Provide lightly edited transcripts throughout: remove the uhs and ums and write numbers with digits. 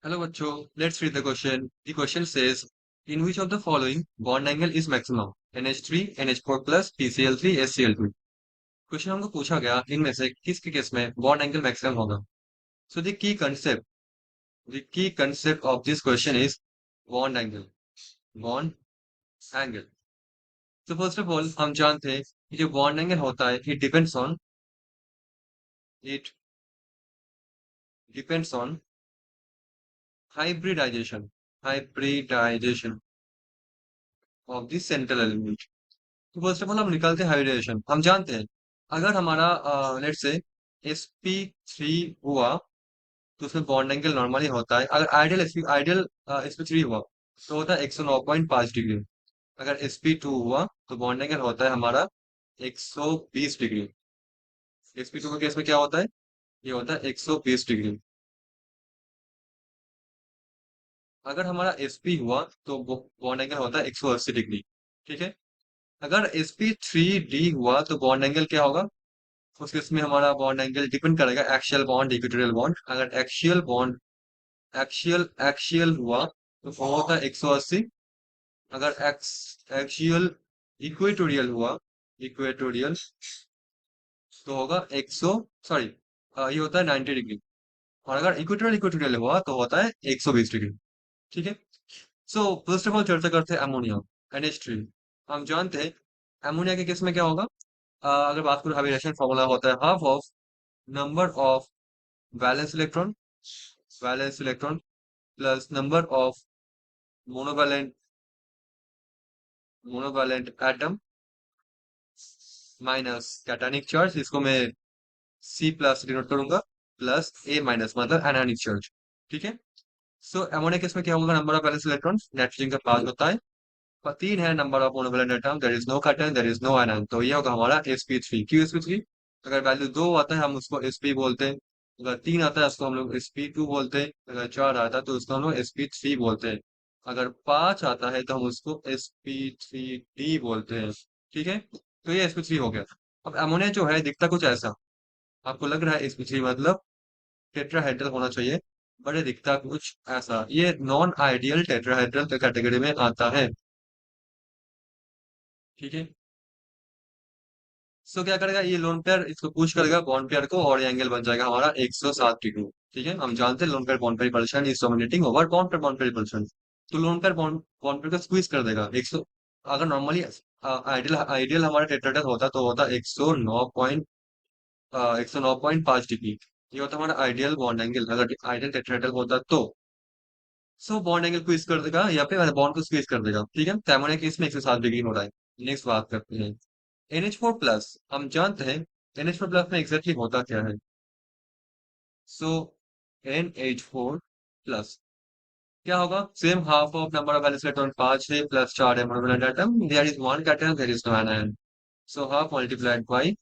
Hello, bachcho. Let's read the question. The question says, in which of the following bond angle is maximum? NH3, NH4 plus, PCl3, SCl2. Question हमको पूछा गया इनमें से किसके case में bond angle maximum होगा. So the key concept of this question is bond angle. Bond angle. So first of all हम जानते हैं कि जो बॉन्ड एंगल होता है it depends on hybridization of the central element. तो फर्स्ट ऑफ ऑल हम निकालते हैं हाइब्रिडाइजेशन. हम जानते हैं अगर हमारा लेट्स से sp3 हुआ तो उसमें बॉन्ड एंगल नॉर्मली होता है. अगर आइडियल sp3 हुआ तो होता है 109.5 डिग्री. अगर sp2 हुआ तो बॉन्ड एंगल होता है हमारा 120 डिग्री. sp2 के केस में क्या होता है? ये होता है 120 डिग्री. अगर हमारा sp हुआ तो बॉन्ड एंगल होता है 180 डिग्री. ठीक है. अगर sp3d हुआ तो बॉन्ड एंगल क्या होगा? उस केस में हमारा बॉन्ड एंगल डिपेंड करेगा एक्सियल बॉन्ड इक्वेटोरियल बॉन्ड. अगर एक्सियल हुआ तो वो होता है 180. अगर एक्सियल इक्वेटोरियल हुआ इक्वेटोरियल तो होगा 100 सॉरी ये होता है 90 डिग्री. और अगर इक्वेटोरियल हुआ तो होता है 120 डिग्री. ठीक है. सो फर्स्ट ऑफ ऑल चर्चा करते हैं अमोनिया NH3. हम जानते हैं अमोनिया के केस में क्या होगा. अगर बात करूं हाइब्रिडेशन फॉर्मूला होता है half of number of valence electron plus number of monovalent monovalent atom minus cationic charge. इसको मैं C प्लस डिनोट करूंगा प्लस A माइनस मतलब एनायनिक चार्ज. ठीक है. सो अमोनिया केस में क्या होगा. Number of valence electron nitrogen का 5 होता है और 3 है number of monovalent atom. There is no cation there is no ion. तो ये होगा हमारा sp3. क्यों sp3? अगर वैल्यू 2 आता है हम उसको sp बोलते हैं. अगर 3 आता है उसको हम लोग sp2 बोलते हैं. अगर 4 आता है तो उसको हम लोग sp3 बोलते हैं. अगर 5 आता है तो हम उसको sp3d बोलते हैं. ठीक है. तो ये sp3 हो गया. अब अमोनिया जो है दिखता कुछ ऐसा. आपको लग रहा है sp3 मतलब टेट्राहेड्रल होना चाहिए. बट ये दिखता कुछ ऐसा. ये नॉन आइडियल टेट्राहेड्रल कैटेगरी में आता है. ठीक है. सो क्या करेगा ये लोन पेयर इसको पुश करेगा बॉन्ड पेयर को और ये एंगल बन जाएगा हमारा 107 डिग्री. ठीक है. हम जानते हैं lone pair bond pair repulsion is dominating over bond pair repulsion. तो lone pair bond bond pair को स्क्वीज कर देगा 100. अगर नॉर्मली आइडियल आइडियल हमारा टेट्राहेड्रल होता तो होता 109.5 डिग्री. ये होता हमारा आइडियल बॉन्ड एंगल अगर आइडियल टेट्राहेड्रल होता तो. सो बॉन्ड एंगल को स्क्वीज कर देगा या फिर बॉन्ड को स्क्वीज कर देगा. ठीक है. तो अमोनिया के इसमें 107 डिग्री हो रहा है. नेक्स्ट बात करते हैं NH4 प्लस. हम जानते हैं NH4 प्लस में एग्जैक्टली होता क्या है. सो NH4 प्लस क्या होगा. Same half of number of valence electron 5 है प्लस 4 है monovalent atom. There is one cation there is no anion. So half multiplied by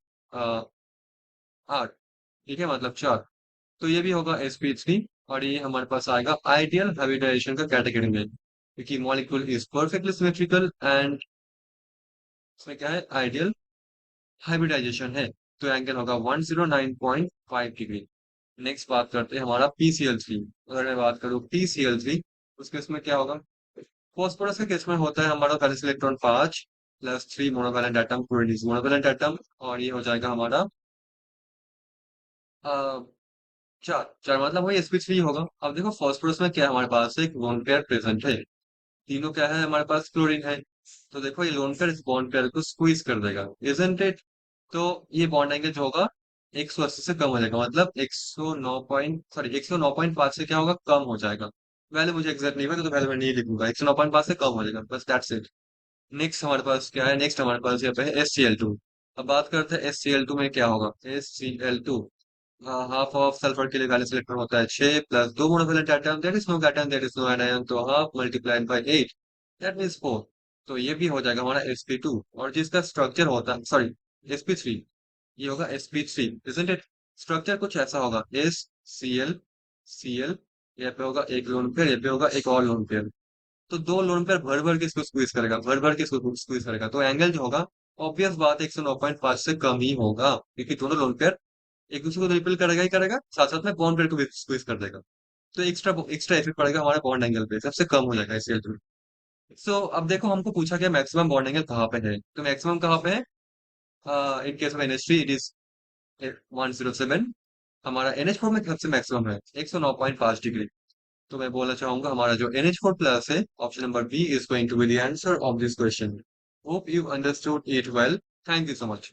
8. ठीक है मतलब 4. तो ये भी होगा sp3 और ये हमारे पास आएगा आइडियल हाइब्रिडाइजेशन का कैटेगरी में क्योंकि molecule is perfectly symmetrical and इसमें क्या है आइडियल हाइब्रिडाइजेशन है. तो एंगल होगा 109.5 डिग्री. नेक्स्ट बात करते हैं हमारा PCl3. अगर मैं बात करूँ PCl3 उस केस में क्या होगा. फॉस्फोरस के केस में होता है हमारा valence electron 5 plus 3 monovalent atom monovalent atom और ये हो जाएगा हमारा अ, 4 4 मतलब वही sp3 होगा. अब देखो फॉस्फोरस में क्या है हमारे पास एक लोन पेयर प्रेजेंट है. तीनों क्या है हमारे पास क्लोरीन है. तो देखो ये लोन पेयर इस बॉन्ड पेयर को स्क्वीज कर देगा इजंट इट. तो ये बॉन्ड एंगल जो होगा 180 से कम हो जाएगा मतलब 109 पॉइंट सॉरी 109.5 से क्या होगा कम हो जाएगा. वैल्यू मुझे एग्जैक्ट नहीं पता तो वैल्यू मैं नहीं लिखूंगा. 109.5 से कम हो जाएगा बस दैट्स इट. नेक्स्ट हमारे पास क्या है. नेक्स्ट हमारे पास यहाँ पे है SCl2. अब बात करते हैं SCl2 में क्या होगा. SCl2 हाफ ऑफ सल्फर के लिए वैलेंस इलेक्ट्रॉन होता है 6 plus 2 monovalent atom there is no cation there is no anion. तो half multiplied by 8 that means 4. तो ये भी हो जाएगा हमारा sp2 और जिसका स्ट्रक्चर होता है सॉरी sp3. ये होगा sp3 इजंट इट. स्ट्रक्चर कुछ ऐसा होगा SCl यहाँ पे होगा एक लोन पेयर यहाँ पे होगा एक और लोन पेयर. तो दो लोन पेयर भर भर के इसको स्क्वीज करेगा भर भर के इसको स्क्वीज करेगा. तो एंगल जो होगा ऑब्वियस बात है 109.5 से कम ही होगा क्योंकि दोनों लोन पेयर एक दूसरे को रिपेल करेगा ही करेगा साथ साथ में बॉन्ड पेयर को भी स्क्वीज कर देगा. तो एक्स्ट्रा एक्स्ट्रा इफेक्ट पड़ेगा हमारे बॉन्ड एंगल पे, सबसे कम हो जाएगा इसके थ्रू। सो अब देखो हमको पूछा गया मैक्सिमम बॉन्ड एंगल कहाँ पे है, तो मैक्सिमम कहाँ पे है? In case of NH3 it is 107। हमारा NH4 में सबसे मैक्सिमम है 109.5 डिग्री। तो मैं बोलना चाहूंगा हमारा जो NH4 प्लस है, option number B is going to be the answer of this question. Hope you understood it well. Thank you so much.